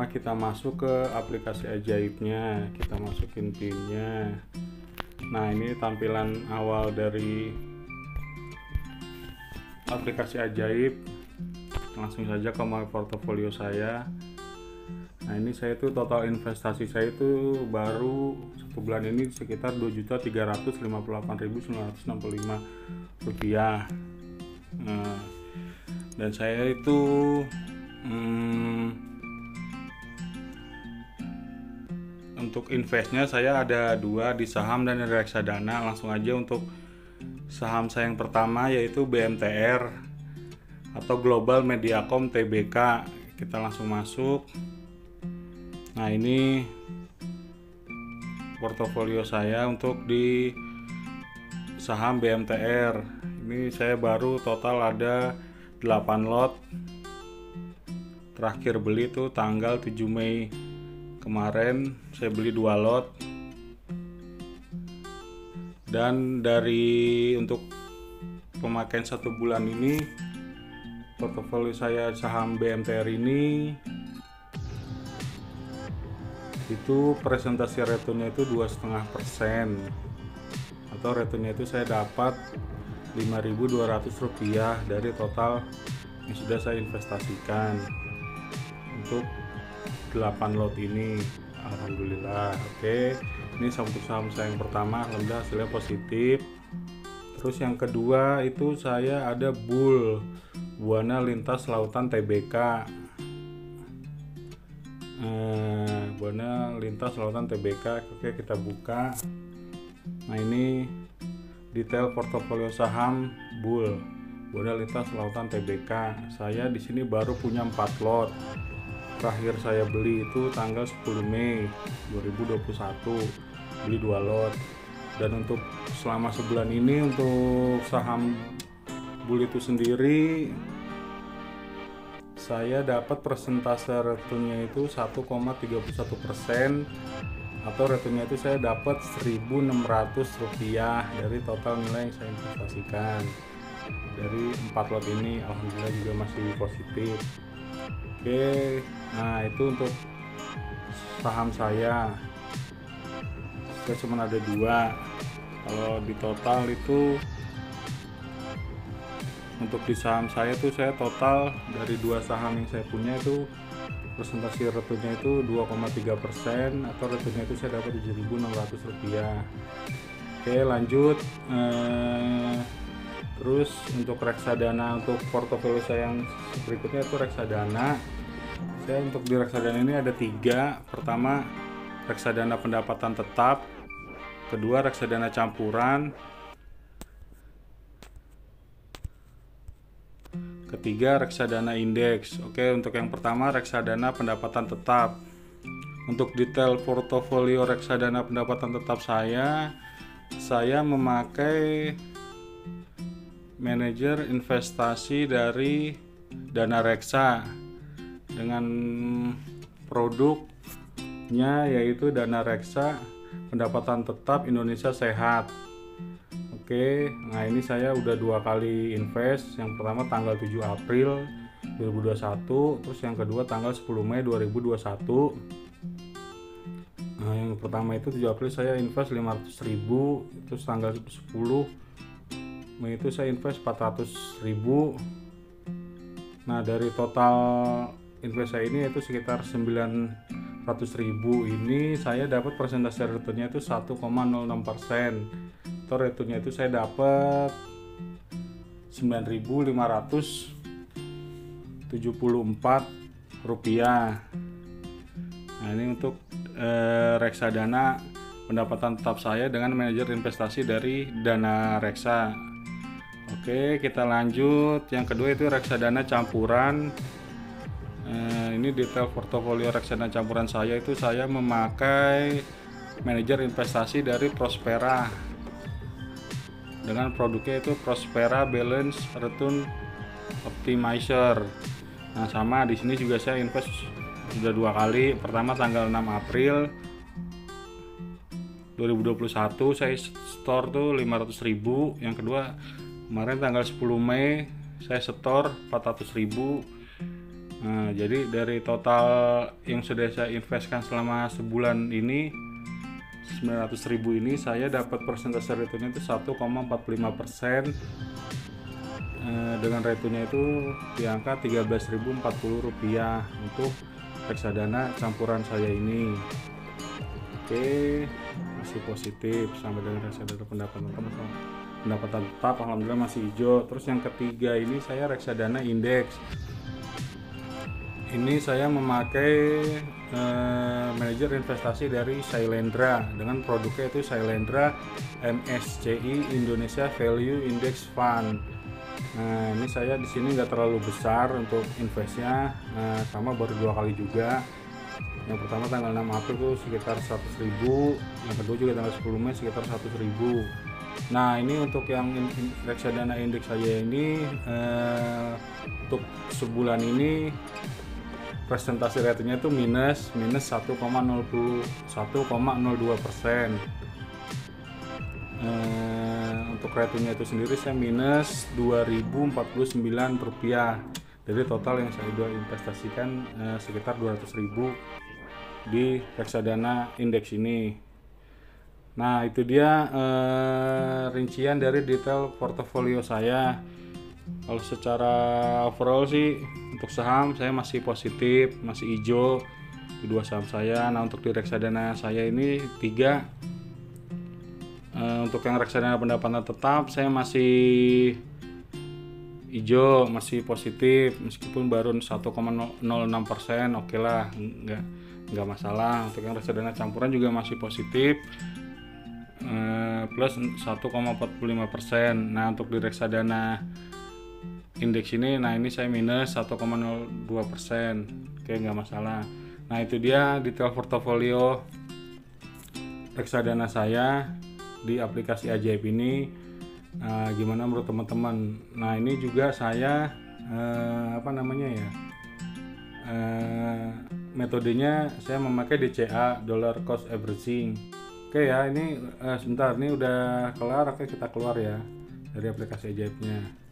pertama kita masuk ke aplikasi ajaibnya, kita masukin pinnya. Nah, ini tampilan awal dari aplikasi ajaib. Langsung saja ke my portofolio saya. Nah, ini saya tuh total investasi saya itu baru 1 bulan ini sekitar Rp2.358.965. Nah, dan saya itu untuk investnya saya ada 2 di saham dan di reksadana. Langsung aja untuk saham saya yang pertama yaitu BMTR atau Global Mediacom Tbk. Kita langsung masuk. Nah, ini portofolio saya untuk di saham BMTR. Ini saya baru total ada 8 lot. Terakhir beli tuh tanggal 7 Mei kemarin, saya beli 2 lot. Dan dari untuk pemakaian 1 bulan ini, portofolio saya saham BMTR ini itu presentasi returnnya itu 2,5%, atau returnnya itu saya dapat Rp5.200 dari total yang sudah saya investasikan untuk 8 lot ini. Alhamdulillah. Oke, ini untuk saham saya yang pertama, alhamdulillah hasilnya positif. Terus yang kedua itu saya ada Bull, Buana Lintas Lautan Tbk. Buana Lintas Lautan Tbk. Oke, kita buka. Nah, ini detail portofolio saham Bull, Buana Lintas Lautan Tbk. Saya di sini baru punya 4 lot. Terakhir saya beli itu tanggal 10 Mei 2021, beli 2 lot. Dan untuk selama sebulan ini untuk saham Bull itu sendiri saya dapat persentase returnnya itu 1,31%, atau returnnya itu saya dapat Rp1.600 dari total nilai yang saya investasikan dari 4 lot ini. Alhamdulillah juga masih positif. Oke, nah itu untuk saham saya cuma ada 2. Kalau di total itu untuk di saham saya tuh saya total dari 2 saham yang saya punya itu presentasi returnnya itu 2,3%, atau returnnya itu saya dapat Rp7.600. Oke, lanjut. Terus untuk reksadana, untuk portofolio saya yang berikutnya itu reksadana. Saya untuk di reksadana ini ada 3. Pertama, reksadana pendapatan tetap. Kedua, reksadana campuran. Ketiga, reksadana indeks. Oke, untuk yang pertama reksadana pendapatan tetap. Untuk detail portofolio reksadana pendapatan tetap saya memakai manajer investasi dari Dana Reksa dengan produknya yaitu Dana Reksa pendapatan tetap Indonesia Sehat. Oke, nah ini saya udah 2 kali invest. Yang pertama tanggal 7 April 2021, terus yang kedua tanggal 10 Mei 2021. Nah, yang pertama itu 7 April saya invest 500.000, terus tanggal 10 Mei itu saya invest 400.000. Nah, dari total invest saya ini itu sekitar 900.000. Ini saya dapat persentase returnnya itu 1,06%. Atau returnnya itu saya dapat Rp9.574. Nah, ini untuk reksadana pendapatan tetap saya dengan manajer investasi dari Dana Reksa. Oke, kita lanjut. Yang kedua itu reksadana campuran. Ini detail portofolio reksadana campuran saya itu saya memakai manajer investasi dari Prospera dengan produknya itu Prospera Balance Return Optimizer. Nah, sama di sini juga saya invest sudah 2 kali. Pertama tanggal 6 April 2021 saya store tuh 500.000. Yang kedua kemarin tanggal 10 Mei saya store 400.000. Nah, jadi dari total yang sudah saya investkan selama sebulan ini 900.000 ini, saya dapat persentase return itu 1,45%, dengan returnya itu di angka Rp13.040 untuk reksadana campuran saya ini. Oke, masih positif sampai dengan reksadana pendapatan tetap alhamdulillah masih hijau. Terus yang ketiga ini saya reksadana indeks. Ini saya memakai manajer investasi dari Sailendra, dengan produknya itu Sailendra MSCI Indonesia Value Index Fund. Nah, ini saya di sini nggak terlalu besar untuk investnya, sama baru 2 kali juga. Yang pertama tanggal 6 April itu sekitar 100.000, yang kedua juga tanggal 10 Mei sekitar 100.000. Nah, ini untuk yang reksadana indeks saya ini, untuk sebulan ini presentasi returnnya itu minus 1,02%. Untuk returnnya itu sendiri saya minus Rp2.049. Jadi total yang saya sudah investasikan sekitar 200.000 di reksadana indeks ini. Nah, itu dia rincian dari detail portofolio saya. Kalau secara overall sih untuk saham saya masih positif, masih hijau di 2 saham saya. Nah, untuk di reksadana saya ini 3, untuk yang reksadana pendapatan tetap saya masih hijau, masih positif meskipun baru 1,06%. Oke lah, nggak masalah. Untuk yang reksadana campuran juga masih positif, plus 1,45%. Nah, untuk di reksadana indeks ini, nah ini saya minus 1,02%. Oke, nggak masalah. Nah, itu dia detail portofolio reksadana saya di aplikasi Ajaib ini. Gimana menurut teman-teman? Nah, ini juga saya metodenya saya memakai DCA, dollar cost averaging. Oke ya, ini sebentar, ini udah kelar. Oke, kita keluar ya dari aplikasi Ajaibnya.